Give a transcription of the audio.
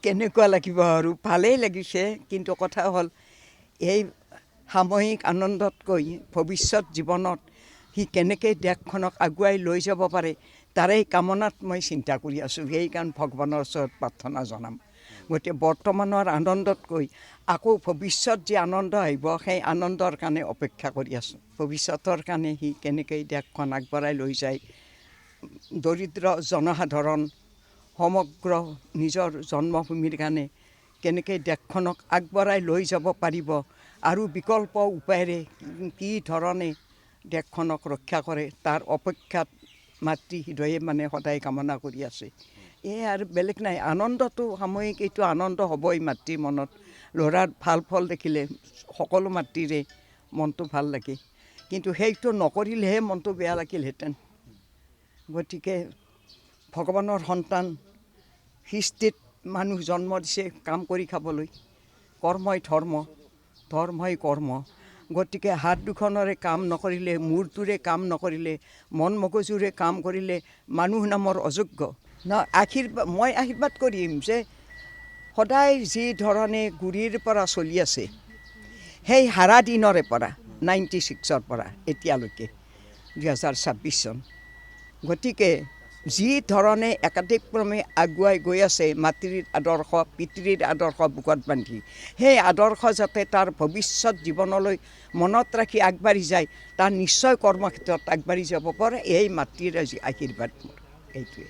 কেনেকুৱা লাগিব আৰু ভালেই লাগিছে, কিন্তু কথা হ'ল এই সাময়িক আনন্দতকৈ ভৱিষ্যত জীৱনত সি কেনেকৈ দেশখনক আগুৱাই লৈ যাব পাৰে তাৰেই কামনাত মই চিন্তা কৰি আছোঁ। সেইকাৰণে ভগৱানৰ ওচৰত প্ৰাৰ্থনা জনাম। গতিকে বৰ্তমানৰ আনন্দতকৈ আকৌ ভৱিষ্যত যি আনন্দ আহিব সেই আনন্দৰ কাৰণে অপেক্ষা কৰি আছোঁ। ভৱিষ্যতৰ কাৰণে সি কেনেকৈ দেশখন আগবঢ়াই লৈ যায়, দৰিদ্ৰ জনসাধাৰণ সমগ্ৰ নিজৰ জন্মভূমিৰ কাৰণে কেনেকৈ দেশখনক আগবঢ়াই লৈ যাব পাৰিব আৰু বিকল্প উপায়েৰে কি ধৰণে দেশখনক ৰক্ষা কৰে তাৰ অপেক্ষাত মাতৃ হৃদয়ে মানে সদায় কামনা কৰি আছে। এই আৰু বেলেগ নাই। আনন্দটো সাময়িক এইটো আনন্দ হ'বই মাতৃৰ মনত। ল'ৰাৰ ভাল ফল দেখিলে সকলো মাতৃৰে মনটো ভাল লাগে, কিন্তু সেইটো নকৰিলেহে মনটো বেয়া লাগিলহেঁতেন। গতিকে ভগৱানৰ সন্তান, সৃষ্টিত মানুহ জন্ম দিছে কাম কৰি খাবলৈ। কৰ্মই ধৰ্ম, ধৰ্মই কৰ্ম। গতিকে হাত দুখনেৰে কাম নকৰিলে, মূৰটোৰে কাম নকৰিলে, মন মগজুৰে কাম কৰিলে মানুহ নামৰ অযোগ্য ন। মই আশীৰ্বাদ কৰিম যে সদায় যি ধৰণে গুৰিৰ পৰা চলি আছে, সেই হাৰা দিনৰে পৰা 96ৰ পৰা এতিয়ালৈকে 2026 চন, গতিকে যি ধৰণে একাদিক্ৰমে আগুৱাই গৈ আছে মাতৃৰ আদৰ্শ, পিতৃৰ আদৰ্শ বুকত বান্ধি, সেই আদৰ্শ যাতে তাৰ ভৱিষ্যত জীৱনলৈ মনত ৰাখি আগবাঢ়ি যায়, তাৰ নিশ্চয় কৰ্মক্ষেত্ৰত আগবাঢ়ি যাব পাৰে। এই মাতৃৰ আজি আশীৰ্বাদ মোৰ এইটোৱে।